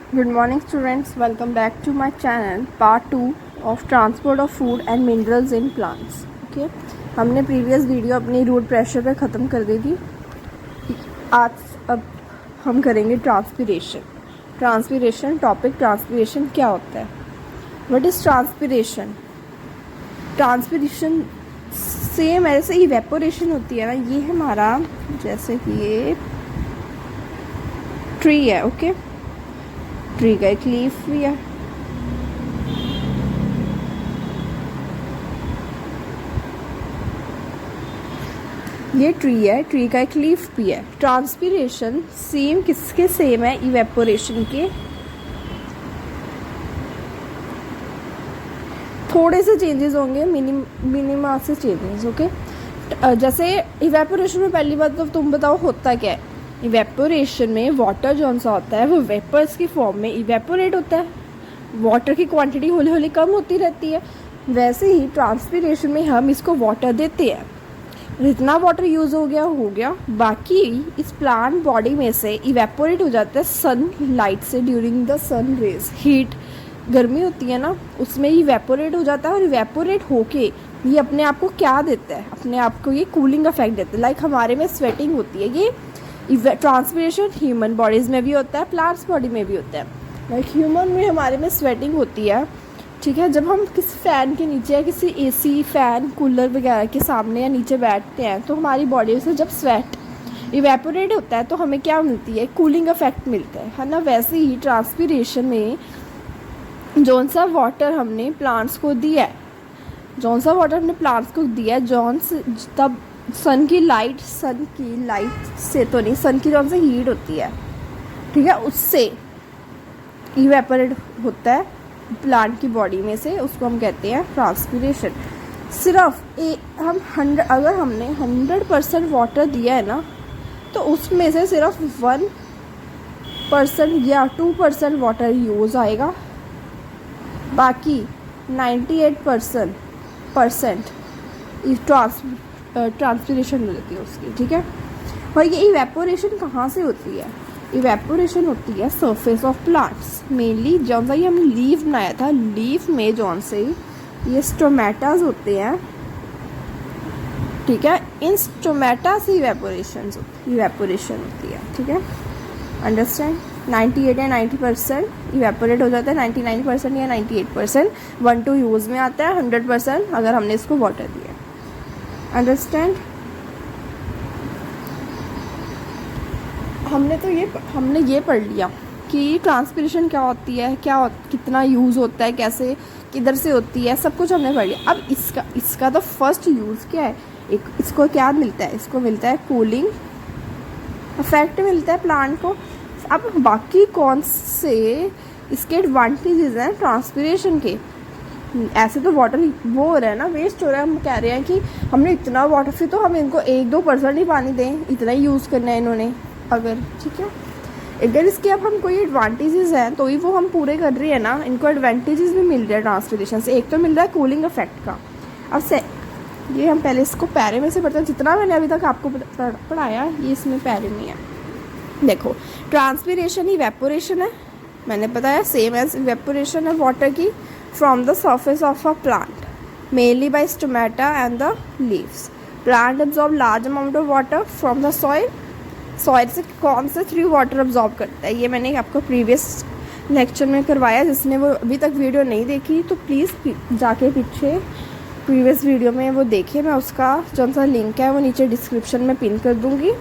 Good morning students, welcome back to my channel part 2 of transport of food and minerals in plants. Okay, हमने previous video अपनी root pressure पे ख़त्म कर दी थी. आज अब हम करेंगे ट्रांसपीरेशन. टॉपिक ट्रांसपीरेशन क्या होता है, what is transpiration. Transpiration same ऐसे इवेपोरेशन होती है ना. ये हमारा जैसे कि ये ट्री है. ओके, ट्री का एक लीफ भी है. ये ट्री है, ट्री का एक लीफ भी है. ट्रांसपीरेशन सेम किसके सेम है, इवेपोरेशन के. थोड़े से चेंजेस होंगे, मिनिमा से चेंजेस. ओके, जैसे इवेपोरेशन में पहली बात तो तुम बताओ होता क्या है. इवेपोरेशन में वाटर जौन सा होता है वो वेपर्स की फॉर्म में इवेपोरेट होता है. वाटर की क्वांटिटी हौली हौली कम होती रहती है. वैसे ही ट्रांसपीरेशन में हम इसको वाटर देते हैं. जितना वाटर यूज़ हो गया, बाकी इस प्लांट बॉडी में से इवेपोरेट हो जाता है सन लाइट से. During the sun rays, heat गर्मी होती है ना, उसमें इवेपोरेट हो जाता है. और इवेपोरेट होके ये अपने आप को क्या देता है, अपने आप को ये कूलिंग इफेक्ट देता है. लाइक हमारे में स्वेटिंग होती है, ये ट्रांसपीरेशन ह्यूमन बॉडीज़ में भी होता है, प्लांट्स बॉडी में भी होता है. लाइक ह्यूमन में हमारे में स्वेटिंग होती है. ठीक है, जब हम किसी फ़ैन के नीचे या किसी एसी फैन कूलर वगैरह के सामने या नीचे बैठते हैं तो हमारी बॉडी से जब स्वेट इवेपोरेट होता है तो हमें क्या मिलती है, कूलिंग इफेक्ट मिलता है ना. वैसे ही ट्रांसपीरेशन में जौन सा वाटर हमने प्लांट्स को दिया है, जौन से तब सन की लाइट से तो नहीं, सन की जौन से हीट होती है, ठीक है, उससे इवेपोरेट होता है प्लांट की बॉडी में से. उसको हम कहते हैं ट्रांसपीरेशन. सिर्फ अगर हमने 100% वाटर दिया है ना तो उसमें से सिर्फ 1% या 2% वाटर यूज़ आएगा. बाकी 98% ट्रांसपीरेशन हो जाती है उसकी. ठीक है, और ये इवेपोरेशन कहाँ से होती है. इवेपोरेशन होती है सरफेस ऑफ प्लांट्स. मेनली जौन सा ये हमने लीफ बनाया था, लीफ में जौन से ये स्टोमेटाज होते हैं. ठीक है, इन स्टोमेटा से इवेपोरेशन होती है. ठीक है, अंडरस्टैंड. 98 या 90% इवेपोरेट हो जाता है, 99% या 98% 1-2 यूज़ में आता है, 100% अगर हमने इसको वाटर दिया. अंडरस्टैंड. हमने ये पढ़ लिया कि ट्रांसपीरेशन क्या होती है, कितना यूज़ होता है, कैसे किधर से होती है, सब कुछ हमने पढ़ लिया. अब इसका तो फर्स्ट यूज़ क्या है, इसको क्या मिलता है, इसको मिलता है कूलिंग इफेक्ट मिलता है प्लांट को. अब बाकी कौन से इसके एडवांटेजेस हैं ट्रांसपीरेशन के. ऐसे तो वाटर वो हो रहा है ना, वेस्ट हो रहा है. हम कह रहे हैं कि हमने इतना वाटर, फिर तो हम इनको 1-2% ही पानी दें, इतना ही यूज़ करना है इन्होंने अगर. ठीक है, अगर इसके अब हम कोई एडवांटेजेस हैं तो ही वो हम पूरे कर रहे हैं ना. इनको एडवांटेजेस भी मिल रहे हैं ट्रांसपीरेशन से. एक तो मिल रहा है कूलिंग इफेक्ट का. अब से ये हम पहले इसको पैरे में से पढ़ते हैं. जितना मैंने अभी तक आपको पढ़ाया ये इसमें पैरे में है. देखो, ट्रांसपीरेशन इवेपोरेशन है, मैंने बताया, सेम एज इवेपोरेशन है वाटर की from the surface of a plant mainly by stomata and the leaves. Plant absorb large amount of water from the soil से कौन से थ्रू वाटर अब्जॉर्ब करता है. ये मैंने आपको प्रीवियस लेक्चर में करवाया. जिसने वो अभी तक वीडियो नहीं देखी तो प्लीज़ जाके पीछे प्रीवियस वीडियो में वो देखे. मैं उसका जो सा लिंक है वो नीचे डिस्क्रिप्शन में पिन कर दूँगी.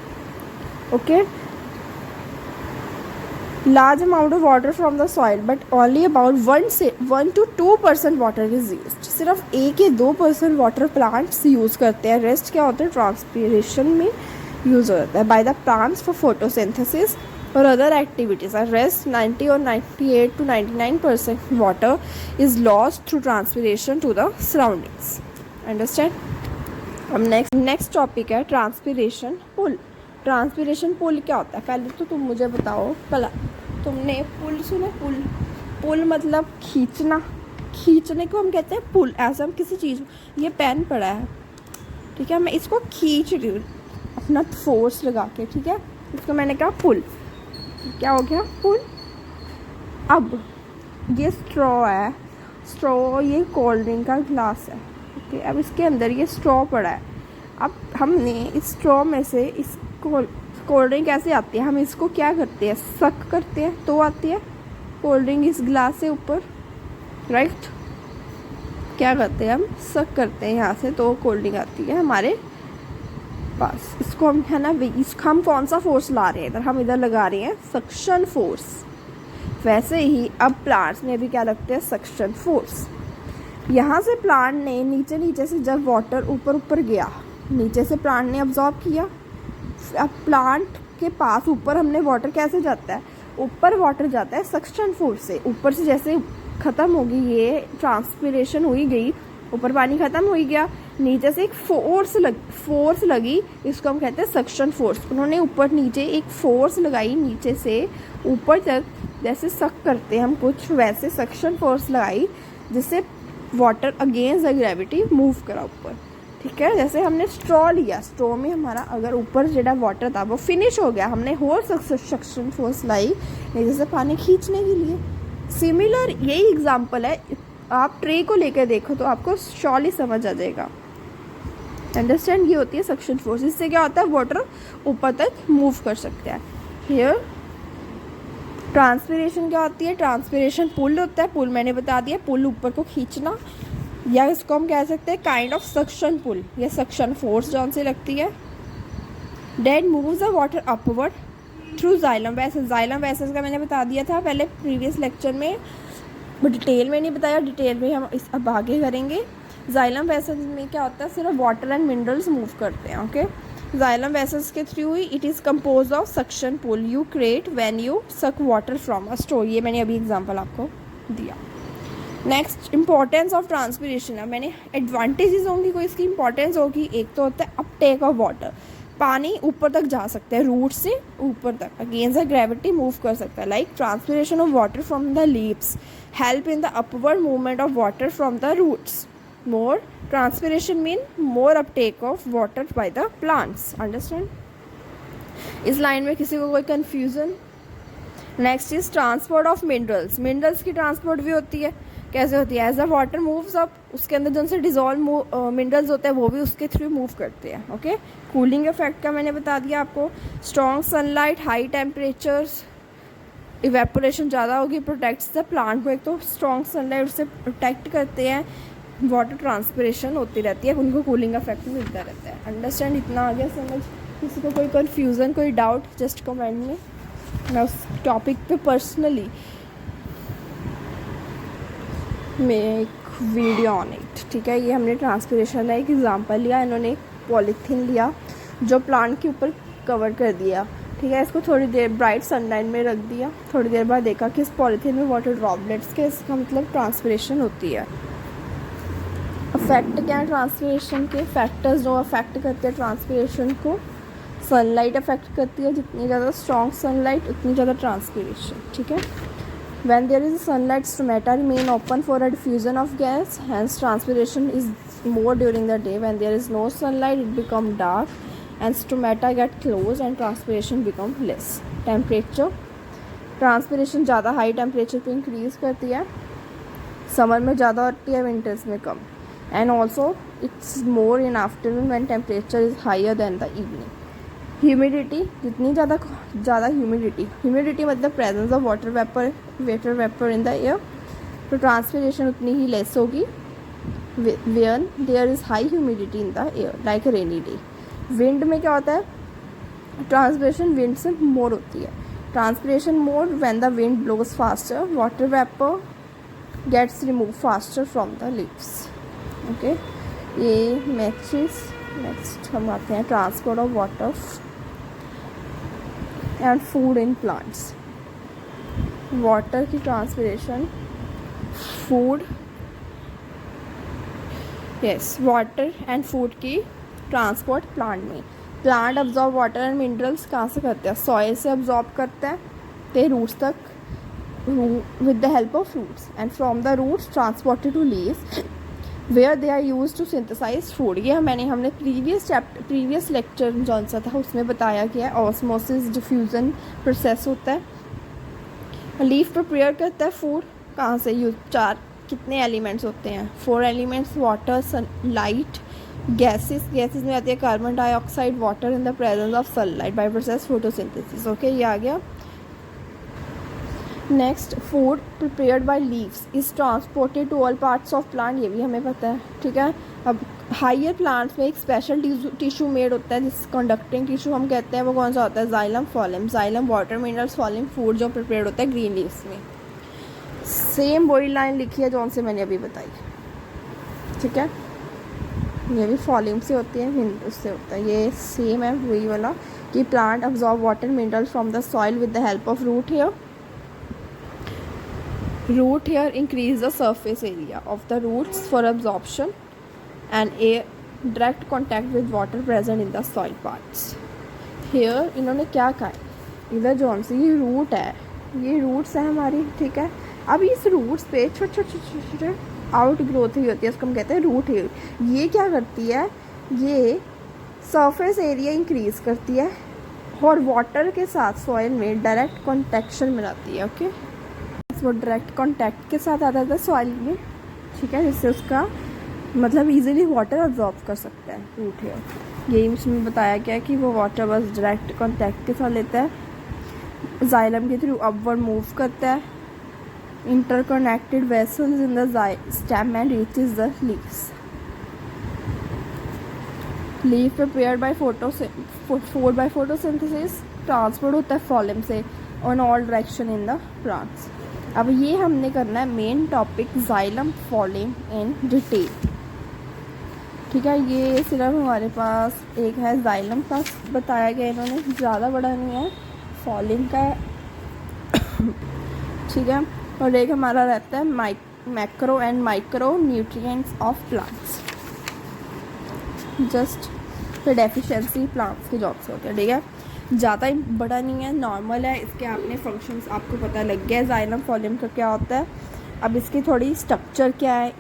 Okay, large amount of water from the soil but only about 1 to 2% water is used. सिर्फ 1 या 2% वाटर प्लांट्स यूज़ करते हैं. रेस्ट क्या होता है ट्रांसपीरेशन में यूज़ होता है by the plants for photosynthesis और अदर एक्टिविटीज़. रेस्ट 90 और 98 to 99% water is lost through transpiration to the surroundings. Understand. अब नेक्स्ट टॉपिक है ट्रांसपीरेशन पुल. ट्रांसपीरेशन पुल क्या होता है, पहले तो तुम मुझे बताओ. तुमने पुल सुना. पुल मतलब खींचने को हम कहते हैं पुल. ऐसा हम किसी चीज़, ये पेन पड़ा है, ठीक है, मैं इसको खींच रही हूँ अपना फोर्स लगा के. ठीक है, इसको मैंने कहा पुल. क्या हो गया, पुल. अब ये स्ट्रॉ है, स्ट्रॉ ये कोल्ड ड्रिंक का ग्लास है, ओके। अब इसके अंदर ये स्ट्रॉ पड़ा है। अब हमने इस स्ट्रॉ में से इस कोल्ड ड्रिंक कैसे आती है, हम इसको क्या करते हैं, सक करते हैं तो आती है कोल्ड ड्रिंक इस ग्लास से ऊपर, राइट। क्या करते हैं, हम सक करते हैं यहाँ से तो कोल्ड ड्रिंक आती है हमारे पास। इसको हम है ना, इसको हम कौन सा फोर्स ला रहे हैं इधर, हम इधर लगा रहे हैं सक्शन फोर्स। वैसे ही अब प्लांट्स में भी क्या लगते हैं, सक्शन फोर्स। यहाँ से प्लांट ने नीचे से जब वाटर ऊपर गया, नीचे से प्लांट ने अब्जॉर्ब किया। अब प्लांट के पास ऊपर हमने वाटर कैसे जाता है, ऊपर वाटर जाता है सक्शन फोर्स से। ऊपर से जैसे ख़त्म होगी ये ट्रांसपिरेशन हुई गई, ऊपर पानी ख़त्म हो गया, नीचे से एक फोर्स लगी, इसको हम कहते हैं सक्शन फोर्स। उन्होंने ऊपर नीचे एक फोर्स लगाई, नीचे से ऊपर तक जैसे सक करते हैं हम कुछ, वैसे सक्शन फोर्स लगाई जिससे water against the gravity move करा ऊपर, ठीक है। जैसे हमने स्ट्रॉ लिया, स्ट्रॉ में हमारा अगर ऊपर जो वाटर था वो फिनिश हो गया, हमने और सक्शन फोर्स लाई नीचे से पानी खींचने के लिए। सिमिलर यही एग्जांपल है, आप ट्रे को लेकर देखो तो आपको श्योरली समझ आ जाएगा। अंडरस्टैंड, ये होती है सक्शन फोर्स। इससे क्या होता है, वाटर ऊपर तक मूव कर सकते हैं। हियर ट्रांसपिरेशन क्या होती है, ट्रांसपिरेशन पुल होता है, पुल मैंने बता दिया, पुल ऊपर को खींचना, या इसको हम कह सकते हैं काइंड ऑफ सक्शन पुल या सक्शन फोर्स जौन से लगती है। Then moves the water upward through xylem vessels. Xylem vessels का मैंने बता दिया था पहले प्रीवियस लेक्चर में, वो डिटेल में नहीं बताया, डिटेल में हम इस अब आगे करेंगे। जाइलम वेसल्स में क्या होता है, सिर्फ वाटर एंड मिनरल्स मूव करते हैं, ओके। जाइलम वेसल्स के थ्रू ही it is compose of suction pull you create when you suck water from a straw. ये मैंने अभी एग्जांपल आपको दिया। Next, importance of transpiration. अब मैंने एडवांटेजेस होंगी, कोई इसकी इंपॉर्टेंस होगी। एक तो होता है अपटेक ऑफ वाटर, पानी ऊपर तक जा सकता है, रूट से ऊपर तक अगेंस्ट द ग्रेविटी मूव कर सकता है। Like transpiration of water from the leaves help in the upward movement of water from the roots. More transpiration mean more uptake of water by the plants. Understand, इस line में किसी को कोई confusion? Next is transport of minerals. Minerals की transport भी होती है, कैसे होती है, as the water moves up, उसके अंदर जो से डिजॉल्व मिनरल्स होते हैं वो भी उसके थ्रू मूव करते हैं, ओके। कूलिंग इफेक्ट का मैंने बता दिया आपको। Strong sunlight, high temperatures, evaporation ज़्यादा होगी, प्रोटेक्ट्स द प्लांट को। एक तो स्ट्रॉन्ग सनलाइट उससे प्रोटेक्ट करते हैं, वाटर ट्रांसपिरेशन होती रहती है, उनको कूलिंग इफेक्ट मिलता रहता है। अंडरस्टैंड, इतना आ गया समझ? किसी को कोई कन्फ्यूज़न, कोई डाउट, जस्ट कमेंट में, मैं उस टॉपिक पे पर्सनली मैं एक वीडियो ऑन इट, ठीक है। ये हमने ट्रांसपिरेशन का एक एग्जांपल लिया, इन्होंने एक पॉलीथीन लिया जो प्लांट के ऊपर कवर कर दिया, ठीक है। इसको थोड़ी देर ब्राइट सनलाइट में रख दिया, थोड़ी देर बाद देखा कि इस पॉलीथीन में वाटर ड्रॉपलेट्स के, इसका मतलब ट्रांसपिरेशन होती है। अफेक्ट क्या है ट्रांसपिरेशन के, फैक्टर्स जो अफेक्ट करते हैं ट्रांसपिरेशन को। सनलाइट अफेक्ट करती है, जितनी ज़्यादा स्ट्रॉन्ग सनलाइट उतनी ज़्यादा ट्रांसपिरेशन, ठीक है। When there is sunlight, stomata remain open for a diffusion of gas, hence transpiration is more during the day. When there is no sunlight, it become dark and stomata get closed and transpiration become less. Temperature, transpiration ज़्यादा high temperature पे increase करती है, summer में ज़्यादा होती है, winters में कम। And also it's more in afternoon when temperature is higher than the evening. Humidity, जितनी ज़्यादा ह्यूमिडिटी मतलब presence of water vapour in the air, तो ट्रांसपिरेशन उतनी ही लेस होगी। When there is high humidity in the air like rainy day. Wind में क्या होता है, ट्रांसपिरेशन विंड से मोर होती है। Transpiration more when the wind blows faster, water vapour gets remove faster from the leaves, okay. ये next हम आते हैं transport of water and food in plants. Water की transpiration, food, yes, water and food की transport plant में। Plant absorb water and minerals कहाँ से करते हैं, सॉइल से अब्जॉर्ब करते हैं ते रूट्स तक with the help of roots, and from the roots transported to leaves where they are used to synthesize food। ये हमने प्रीवियस लेक्चर जौन सा था उसमें बताया गया है। ऑस्मोसिस डिफ्यूज़न प्रोसेस होता है, लीफ प्रिपेयर करता है फूड कहाँ से? यूज चार कितने एलिमेंट्स होते हैं? 4 एलिमेंट्स, वाटर, सनलाइट, गैसेस में आती है carbon dioxide, water in the presence of sunlight by process photosynthesis. Okay, ये आ गया। Next, food prepared by leaves is transported to all parts of plant, ये भी हमें पता है, ठीक है। अब हायर प्लांट्स में एक स्पेशल टिश्यू मेड होता है जिस कंडक्टिंग टिश्यू हम कहते हैं, वो कौन सा होता है? Xylem phloem. Xylem water minerals, phloem food जो प्रिपेयर्ड होता है ग्रीन लीव्स में। सेम वही लाइन लिखी है जौन से मैंने अभी बताई, ठीक है। ये भी फॉलिम से होती है, उससे होता है, ये सेम है वही वाला कि plant absorb water minerals from the soil with the help of root hair. Root hair increase the surface area of the roots for absorption and air direct contact with water present in the soil parts. Here इन्होंने क्या कहा है? इधर जौन सी ये root है, ये roots है हमारी, ठीक है। अब इस रूट्स पे छोटे छोटे छोटे आउट ग्रोथ ही होती है, उसको हम कहते हैं रूट हेयर। ये क्या करती है? ये सरफेस एरिया इंक्रीज करती है और वाटर के साथ सॉइल में डायरेक्ट कॉन्टेक्शन बनाती है। ओके, वो डायरेक्ट कांटेक्ट के साथ आता था सॉइल में, ठीक है, जिससे उसका मतलब इजीली वाटर अब्जॉर्ब कर सकता है रूट हेयर। यही इसमें बताया गया है कि वो वाटर बस डायरेक्ट कांटेक्ट के साथ लेता है, जाइलम के थ्रू अपवर्ड मूव करता है, interconnected vessels in the stem and reaches the leaves. Leave prepared by food by photosynthesis transport होता है फॉलिम से on all direction in the plants. अब ये हमने करना है main topic xylem phloem in detail, ठीक है। ये सिर्फ हमारे पास एक है जाइलम का बताया गया इन्होंने, ज़्यादा बड़ा नहीं है, फॉलिम का है, ठीक है। और एक हमारा रहता है macro and micro nutrients of plants, just deficiency plants के जॉब से होते हैं, ठीक है। ज़्यादा बड़ा नहीं है, नॉर्मल है। इसके आपने फंक्शंस आपको पता लग गया है जाइलम फॉलिम का क्या होता है। अब इसकी थोड़ी स्ट्रक्चर क्या है,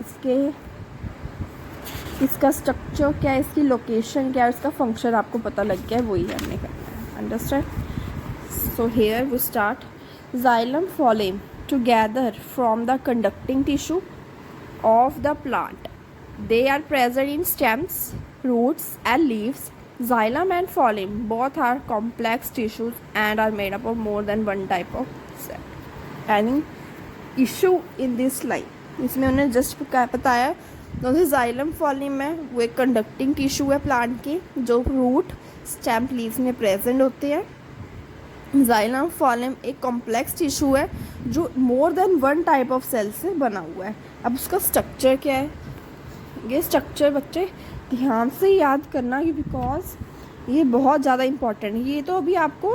इसका स्ट्रक्चर क्या है, इसकी लोकेशन क्या है, इसका फंक्शन आपको पता लग गया है, वही हमने करना है। Understand? So here we start. Xylem phloem together from the conducting tissue of the plant, they are present in stems, roots and leaves. Xylem and phloem both are complex tissues and are made up of more than one type of cell. Any issue in this line? इसमें उन्हें just बताया दोनों xylem फॉलिम है, वो एक conducting tissue है plant के जो रूट स्टेम लीव्स में प्रेजेंट होते हैं। जाइलम फॉलिम एक कॉम्प्लेक्स टिश्यू है जो more than one type of cell से बना हुआ है। अब उसका स्ट्रक्चर क्या है? ये स्ट्रक्चर बच्चे ध्यान से याद करना कि बिकॉज ये बहुत ज़्यादा इम्पॉर्टेंट है। ये तो अभी आपको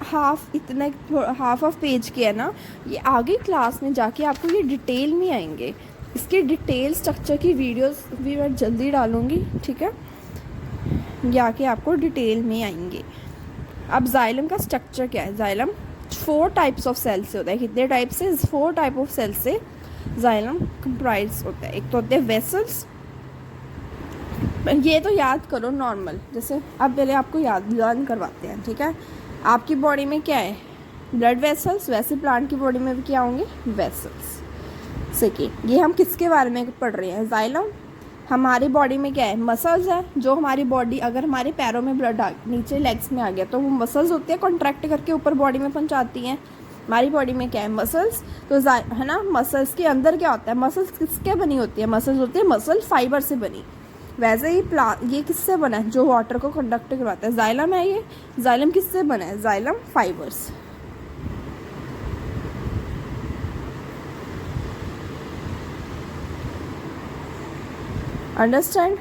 हाफ ऑफ पेज के है ना, ये आगे क्लास में जाके आपको ये डिटेल में आएंगे। इसके डिटेल स्ट्रक्चर की वीडियोस भी मैं जल्दी डालूँगी, ठीक है, ये आके आपको डिटेल में आएंगे। अब जाइलम का स्ट्रक्चर क्या है? जाइलम 4 टाइप्स ऑफ सेल से होता है। कितने टाइप से? 4 टाइप ऑफ सेल से जाइलम कंप्राइज होता है। एक तो होते हैं वेसल्स, ये तो याद करो नॉर्मल, जैसे अब पहले आपको याद लर्न करवाते हैं, ठीक है। आपकी बॉडी में क्या है? ब्लड वेसल्स, वैसे प्लांट की बॉडी में भी क्या होंगे? वेसल्स। सेकेंड, ये हम किसके बारे में पढ़ रहे हैं? जाइलम। हमारी बॉडी में क्या है? मसल्स है, जो हमारी बॉडी अगर हमारे पैरों में ब्लड नीचे लेग्स में आ गया तो वो मसल्स होते हैं, कॉन्ट्रैक्ट करके ऊपर बॉडी में पहुँचाती हैं। हमारी बॉडी में क्या है? मसल्स। तो है ना, मसल्स के अंदर क्या होता है? मसल्स किसके बनी होती है? मसल्स होती है मसल फाइबर से बनी। वैसे ही ये किससे बना है? जो वाटर को कंडक्ट करवाता है, जाइलम है। ये जाइलम किससे बना है? Xylem fibres. अंडरस्टैंड?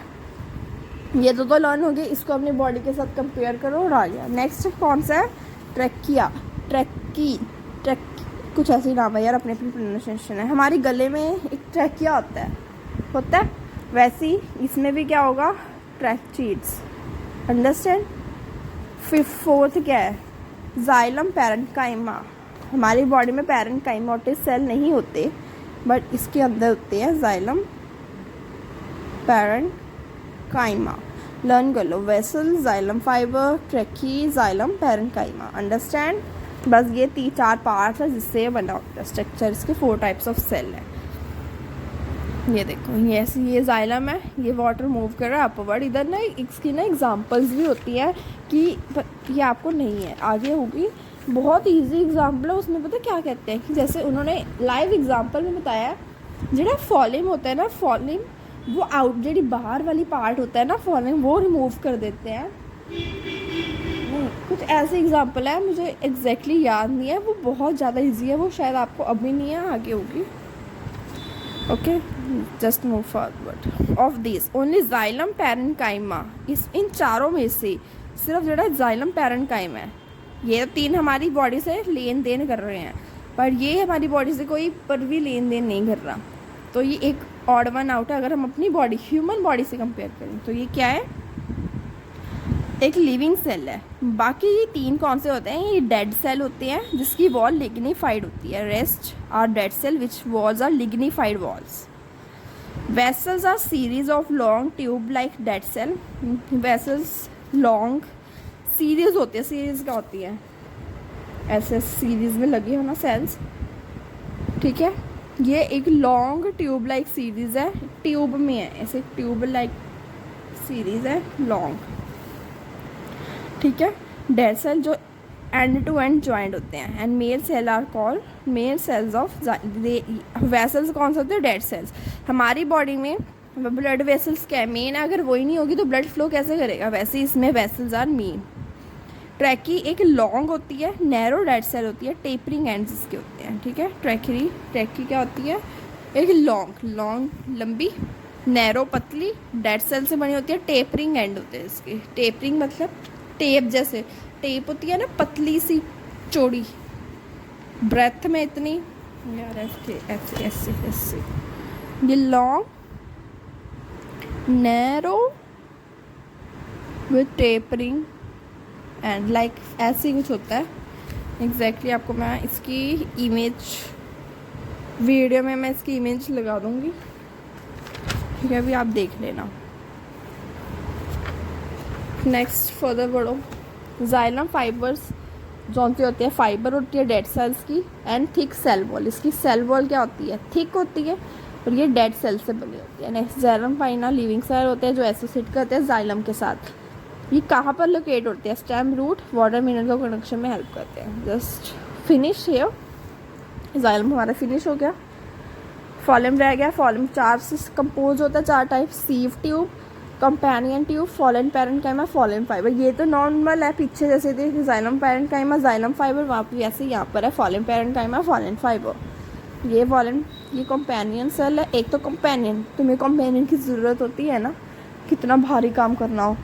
ये तो लर्न हो गया, इसको अपनी बॉडी के साथ कंपेयर करो और आ गया। नेक्स्ट कौन सा है? ट्रैकिया, ट्रैकी कुछ ऐसे नाम है यार, अपने अपनी प्रोनाउंसिएशन है। हमारे गले में एक ट्रैकिया होता है, वैसे ही इसमें भी क्या होगा? ट्रैकीड्स। अंडरस्टैंड? फोर्थ क्या है? Xylem parenchyma. हमारी बॉडी में पैरेन्काइमोटिक सेल नहीं होते, बट इसके अंदर होते हैं जाइलम पैरेन्काइमा। लर्न कर लो। Vessel, xylem fibre, tracheid, xylem parenchyma. Understand? बस ये 4 पार्ट्स है जिससे ये बना होता है स्ट्रक्चर। इसके 4 टाइप्स ऑफ सेल है। ये देखो ये जाइलम है, ये वाटर मूव कर रहा है अपवर्ड। इधर ना इसकी ना एग्जांपल्स भी होती है कि ये आपको नहीं है, आगे होगी। बहुत इजी एग्जांपल है, उसमें पता क्या कहते हैं कि जैसे उन्होंने लाइव एग्जांपल में बताया, जो फॉलिम होता है ना, फॉलिम वो आउट जी बाहर वाली पार्ट होता है ना फॉलिम, वो रिमूव कर देते हैं। कुछ ऐसे एग्जांपल है, मुझे एग्जैक्टली याद नहीं है, वो बहुत ज़्यादा इजी है, वो शायद आपको अभी नहीं है, आगे होगी। Okay, just move forward. Of this only xylem parenchyma, इस इन चारों में से सिर्फ जो जाइलम पैरेन्काइमा है, ये 3 हमारी बॉडी से लेन देन कर रहे हैं, पर ये हमारी बॉडी से कोई पर भी लेन देन नहीं कर रहा। तो ये एक ऑड वन आउट है अगर हम अपनी बॉडी ह्यूमन बॉडी से कंपेयर करें। तो ये क्या है, एक लिविंग सेल है। बाकी ये 3 कौन से होते हैं, ये डेड सेल होते हैं जिसकी वॉल लिग्निफाइड होती है। Rest are dead cell which walls are lignified walls. Vessels are series of long tube like dead cell. Vessels long series होती है, सीरीज क्या होती है, ऐसे सीरीज में लगी हो ना सेल्स, ठीक है। ये एक लॉन्ग ट्यूब लाइक सीरीज है, ट्यूब में है, ऐसे ट्यूब लाइक सीरीज है लॉन्ग, ठीक है। डेड सेल जो एंड टू एंड ज्वाइंट होते हैं। And male cell are called male cells of vessels कौन से होते हैं, डेड सेल्स। हमारी बॉडी में ब्लड वेसल्स क्या है, मेन है, अगर वही नहीं होगी तो ब्लड फ्लो कैसे करेगा, वैसे इसमें वेसल्स आर मेन। ट्रैकी एक लॉन्ग होती है, नैरो डेड सेल होती है, टेपरिंग एंड्स इसके होते हैं, ठीक है। ट्रैकी क्या होती है, एक लॉन्ग लंबी, नैरो पतली, डेड सेल से बनी होती है, टेपरिंग एंड होते हैं इसके। टेपरिंग मतलब टेप, जैसे टेप होती है ना पतली सी चौड़ी, ब्रेथ में इतनी, यार ऐसे ऐसे ऐसे। ये long narrow with tapering and like ऐसे ही कुछ होता है एग्जैक्टली। आपको मैं इसकी इमेज वीडियो में मैं इसकी इमेज लगा दूंगी, ठीक है, अभी आप देख लेना। नेक्स्ट फर्दर बढ़ो। जाइलम फाइबर्स जौन सी होती है, फाइबर होती है डेड सेल्स की। एंड थिक सेल वॉल, इसकी सेल वॉल क्या होती है, थिक होती है, और ये डेड सेल से बनी होती है। नेक्स्ट जाइलम फाइना लिविंग सेल होते हैं जो एसोसिएट करते हैं जाइलम के साथ। ये कहाँ पर लोकेट होते हैं, स्टेम रूट वाटर मिनरल का कनेक्शन में हेल्प करते हैं। जस्ट फिनिश है, जाइलम हमारा फिनिश हो गया। फॉलम रह गया। फॉलम 4 से कंपोज होता है, 4 type, sieve tube, companion tube, phloem parenchyma, fallen fibre. ये तो नॉर्मल है, पीछे जैसे थे जाइलम पैरेन्काइमा, जाइलम फाइबर, वहाँ पे ऐसे यहाँ पर है फॉलन पैरेन्काइमा, फॉलन फाइबर। ये कंपेनियन सेल है। एक तो कंपेनियन, तुम्हें कंपेनियन की ज़रूरत होती है ना, कितना भारी काम करना हो,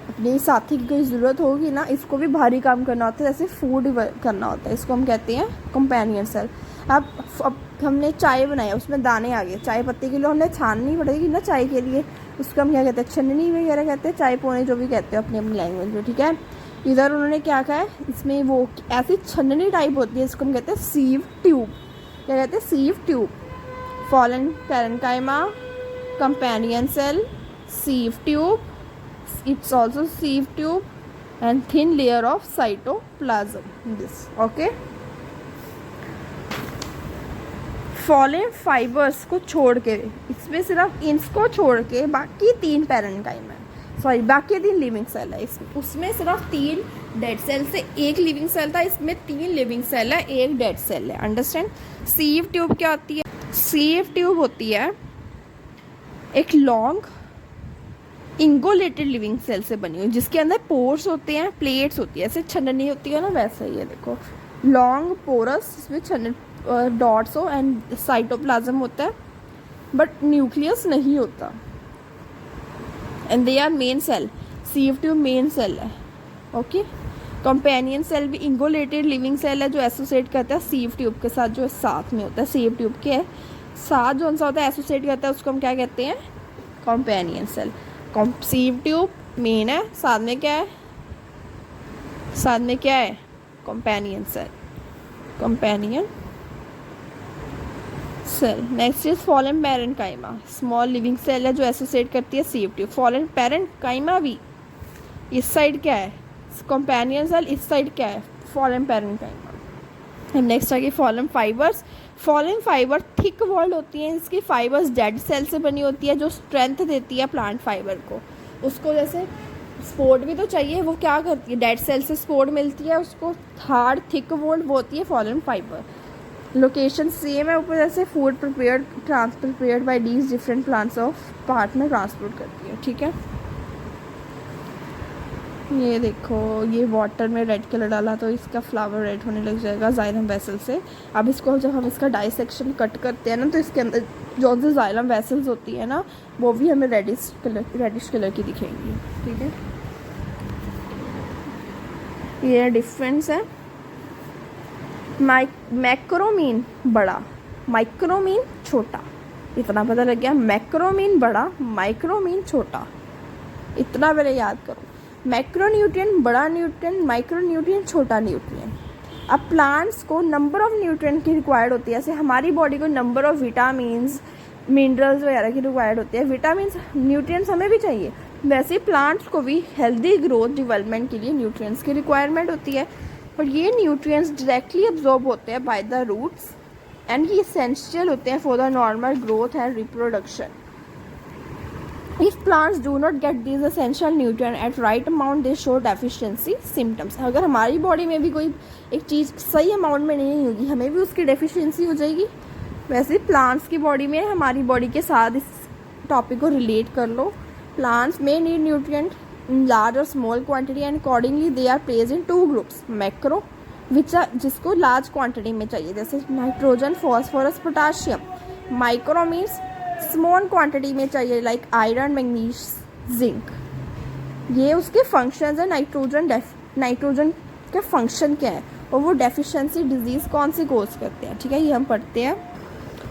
अपने साथी की कोई ज़रूरत होगी ना, इसको भी भारी काम करना होता है, जैसे फूड करना होता है, इसको हम कहते हैं कंपेनियन सेल। अब हमने चाय बनाई, उसमें दाने आ गए, चाय पत्ती के लिए हमने छाननी पड़ेगी ना चाय के लिए, उसको हम क्या कहते हैं, छन्नी वगैरह कहते हैं, चाय पोने जो भी कहते हैं अपनी अपनी लैंग्वेज में, ठीक है। इधर उन्होंने क्या कहा है, इसमें वो ऐसी छन्नी टाइप होती है, इसको हम कहते हैं सीव ट्यूब। क्या कहते हैं, sieve tube. Phloem parenchyma, companion cell, sieve tube, it's also sieve tube and thin layer of cytoplasm, this okay। Fallen fibres को छोड़ के, इसमें सिर्फ इसको छोड़ के बाकी 3 पैरेन्काइमा है, सॉरी बाकी 3 लिविंग सेल है। उसमें सिर्फ 3 डेड सेल से 1 लिविंग सेल था, इसमें 3 लिविंग सेल है, 1 डेड सेल है। अंडरस्टैंड। सीव ट्यूब क्या होती है, सीव ट्यूब होती है एक लॉन्ग इंगोलेटेड लिविंग सेल से बनी हुई, जिसके अंदर पोर्स होते हैं, प्लेट्स होती है, ऐसे छन्नी होती है ना, वैसा ही है। देखो लॉन्ग पोरस, इसमें छन्न डॉट्स हो, एंड साइटोप्लाज्म होता है बट न्यूक्लियस नहीं होता। And they are main cell, sieve tube main cell है, ओके। कंपेनियन सेल भी इंगोलेटेड लिविंग सेल है जो एसोसिएट करता है सीव ट्यूब के साथ, जो साथ में होता है, सीव ट्यूब के साथ जो सा होता है एसोसिएट करता है, उसको हम क्या कहते हैं, companion cell. Sieve tube main है, साथ में क्या है, साथ में क्या है, companion cell, companion cell. Next is phloem parenchyma, small living cell है जो एसोसिएट करती है सीव ट्यूब। फॉलन पैरेन्काइमा भी इस साइड क्या है, कंपेनियन सेल, इस साइड क्या है, फॉलन पैरेन्काइमा। नेक्स्ट आ गई phloem fibres. Phloem fibre thick walled होती हैं, इसकी फाइबर्स डेड सेल से बनी होती है जो स्ट्रेंथ देती है प्लांट फाइबर को। उसको जैसे सपोर्ट भी तो चाहिए, वो क्या करती है, डेड सेल से सपोर्ट मिलती है उसको, हार्ड थिक वॉल्ड वो होती है फॉलन फाइबर। लोकेशन सेम है ऊपर, जैसे food prepared bye these different plants of part में ट्रांसपोर्ट करती है। ठीक है, ये देखो ये वाटर में रेड कलर डाला तो इसका फ्लावर रेड होने लग जाएगा जाइलम वेसल से। अब इसको जब हम इसका डाइसेक्शन कट करते हैं ना, तो इसके अंदर जो जो जाइलम वेसल्स होती है ना, वो भी हमें रेडिश कलर की दिखेंगी। ठीक है, ये डिफरेंस है। मैक्रोमीन बड़ा, माइक्रोमीन छोटा, इतना पता लग गया। मैक्रोमीन बड़ा, माइक्रोमीन छोटा, इतना पहले याद करो। मैक्रोन्यूट्रिएंट बड़ा न्यूट्रिएंट, माइक्रोन्यूट्रिएंट छोटा न्यूट्रिएंट। अब प्लांट्स को नंबर ऑफ न्यूट्रिएंट की रिक्वायर्ड होती है, जैसे हमारी बॉडी को नंबर ऑफ विटामिन्स मिनरल्स वगैरह की रिक्वायर्ड होती है। विटामिन्स न्यूट्रिएंट्स हमें भी चाहिए, वैसे प्लांट्स को भी हेल्दी ग्रोथ डेवलपमेंट के लिए न्यूट्रिएंट्स की रिक्वायरमेंट होती है। और ये न्यूट्रिएंट्स डायरेक्टली अब्जॉर्ब होते हैं बाय द रूट्स एंड ये एसेंशियल होते हैं for the normal growth and reproduction. If plants do not get these essential nutrients at right amount, they show deficiency symptoms. अगर हमारी बॉडी में भी कोई एक चीज़ सही अमाउंट में नहीं होगी, हमें भी उसकी डेफिशिएंसी हो जाएगी। वैसे प्लांट्स की बॉडी में, हमारी बॉडी के साथ इस टॉपिक को रिलेट कर लो। प्लांट्स में नीड न्यूट्रिएंट इन लार्ज और small quantity and accordingly they are placed in 2 groups. Macro जिसको लार्ज क्वांटिटी में चाहिए, जैसे nitrogen, phosphorus, potassium. Micro means small quantity में चाहिए, लाइक आयरन, मैग्नीज, जिंक। ये उसके फंक्शंस है। नाइट्रोजन का फंक्शन क्या है और वो डेफिशिएंसी डिजीज़ कौन सी कोज करते हैं। ठीक है, ये हम पढ़ते हैं।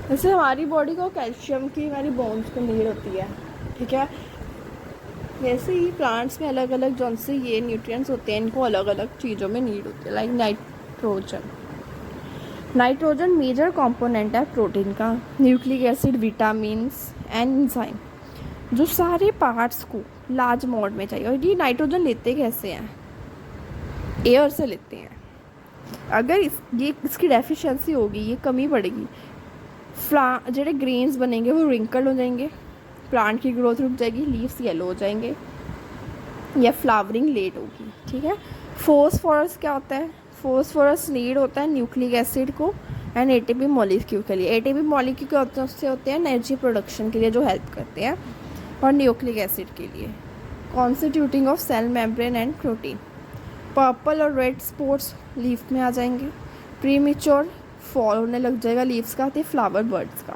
जैसे हमारी बॉडी को कैल्शियम की, हमारी बोन्स को नीड होती है। ठीक है, वैसे ही प्लांट्स में अलग अलग जौन से ये न्यूट्रिएंट्स होते हैं, इनको अलग अलग चीज़ों में नीड होती है। लाइक नाइट्रोजन मेजर कंपोनेंट है प्रोटीन का, nucleic acid, vitamins and enzyme, जो सारे पार्ट्स को लार्ज अमाउंट में चाहिए। और ये नाइट्रोजन लेते कैसे हैं, एयर से लेते हैं। अगर इसकी डेफिशिएंसी होगी, ये कमी पड़ेगी, जेडे ग्रेन्स बनेंगे वो रिंकल हो जाएंगे, प्लांट की ग्रोथ रुक जाएगी, लीव्स येलो हो जाएंगे या फ्लावरिंग लेट होगी। ठीक है, फॉस्फोरस क्या होता है, फॉस्फोरस नीड होता है न्यूक्लिक एसिड को एंड एटीपी मॉलिक्यूल के लिए। एटीपी मॉलिक्यूल से होते हैं एनर्जी प्रोडक्शन के लिए जो हेल्प करते हैं, और न्यूक्लिक एसिड के लिए constituting of cell membrane and protein. Purple और रेड स्पॉट्स लीफ में आ जाएंगे। प्रीमेच्योर फॉल होने लग जाएगा लीव्स का, तो फ्लावर बर्ड्स का।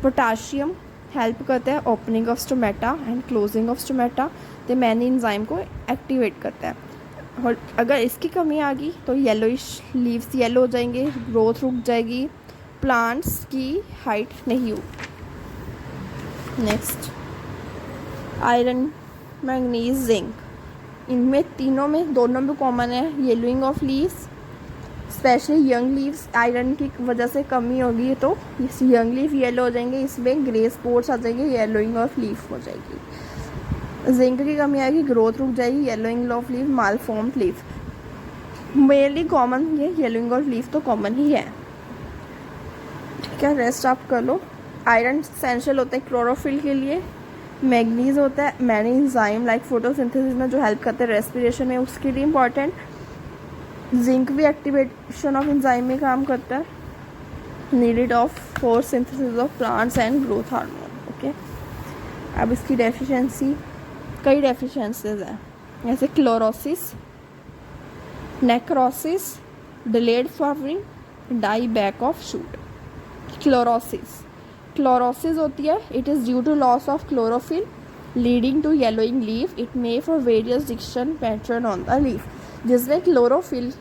पोटाशियम हेल्प करता है opening of stomata and closing of stomata, तो मैनी एंजाइम को एक्टिवेट करता है। और अगर इसकी कमी आ गई तो येलोइश लीव्स येलो हो जाएंगे, ग्रोथ रुक जाएगी, प्लांट्स की हाइट नहीं होगी। नेक्स्ट आयरन, मैग्नीज, जिंक, इनमें तीनों में दोनों में कॉमन है yellowing of leaves, specially young leaves. Iron की वजह से कमी होगी तो इस यंग लीफ येलो हो जाएंगे, इसमें ग्रे स्पॉट्स आ जाएंगे, येलोइंग ऑफ लीफ हो जाएगी। जिंक की कमी आएगी, ग्रोथ रुक जाएगी, yellowing of leaf, malformed leaf. Mainly common ये येलोइंग ऑफ लीफ तो कॉमन ही है। ठीक है, रेस्ट आप कर लो। आयरन एसेंशियल होता है क्लोरोफिल के लिए। मैग्नीज होता है मैनी एंजाइम लाइक फोटोसिंथेसिस में जो हेल्प करते हैं रेस्पिरेशन में, उसके लिए इम्पॉर्टेंट। जिंक भी एक्टिवेशन ऑफ एंजाइम में काम करता है, needed of for synthesis of plants and growth hormone. Okay, अब इसकी डेफिशिएंसी, कई डेफिशिएंसीज हैं, जैसे chlorosis, necrosis, delayed flowering, die back of shoot. Chlorosis होती है, it is due to loss of chlorophyll leading to yellowing leaf. It may for various diction pattern on the leaf, जिसमें chlorophyll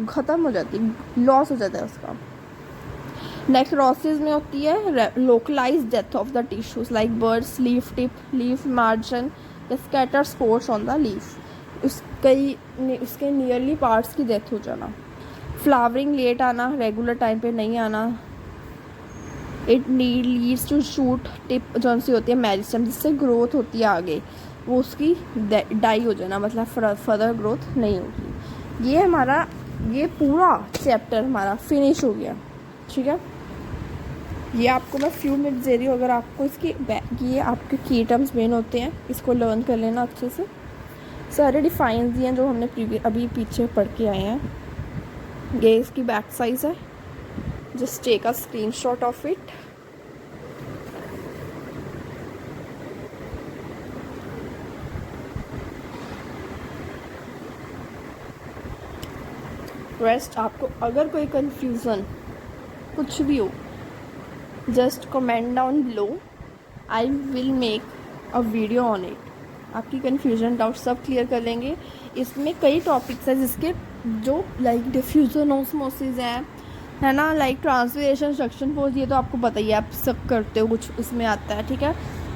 ख़त्म हो जाती है, loss हो जाता है उसका। नेक्रोसिस में होती है localise death of the tissues like birds, leaf tip, leaf margin, scatter spores on the leaf, उसके नियरली पार्ट्स की डेथ हो जाना। फ्लावरिंग लेट आना, रेगुलर टाइम पे नहीं आना। It leads to shoot tip जौन सी होती है मेरिस्टेम, जिससे ग्रोथ होती है आगे, वो उसकी डाई हो जाना, मतलब फर्दर ग्रोथ नहीं होगी। ये हमारा ये पूरा चैप्टर हमारा फिनिश हो गया, ठीक है। ये आपको मैं फ्यू मिनट्स दे रही हूँ, अगर आपको इसकी ये आपके की टर्म्स मेन होते हैं, इसको लर्न कर लेना अच्छे से। सारे डिफाइन दिए हैं जो हमने अभी पीछे पढ़ के आए हैं। ये इसकी बैक साइज है, just take a screenshot of it. Rest आपको अगर कोई कंफ्यूज़न कुछ भी हो, just comment down below, I will make a video on it. आपकी कन्फ्यूजन डाउट सब क्लियर कर लेंगे। इसमें कई टॉपिक्स हैं जिसके जो लाइक डिफ्यूजन ऑस्मोसिस है ना, लाइक ट्रांसलेशन सक्शन फोर्स, ये तो आपको पता ही है, आप सब करते हो, कुछ उसमें आता है, ठीक है।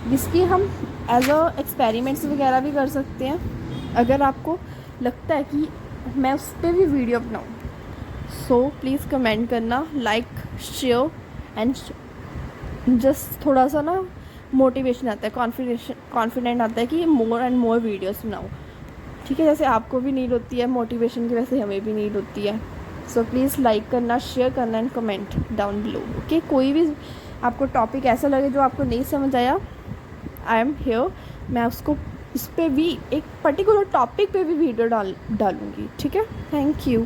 जिसकी हम एज अ एक्सपेरिमेंट्स वगैरह भी कर सकते हैं। अगर आपको लगता है कि मैं उस पर भी वीडियो बनाऊँ, सो प्लीज़ कमेंट करना, लाइक शेयर एंड जस्ट थोड़ा सा ना मोटिवेशन आता है, कॉन्फिडेंट आता है कि मोर एंड मोर वीडियोस बनाओ, ठीक है। जैसे आपको भी नीड होती है मोटिवेशन की, वैसे हमें भी नीड होती है। सो प्लीज़ लाइक करना, शेयर करना and comment down below, okay. कोई भी आपको टॉपिक ऐसा लगे जो आपको नहीं समझ आया, आई एम हियर, मैं उसको इस पर भी एक पर्टिकुलर टॉपिक पे भी वीडियो डालूँगी, ठीक है। Thank you.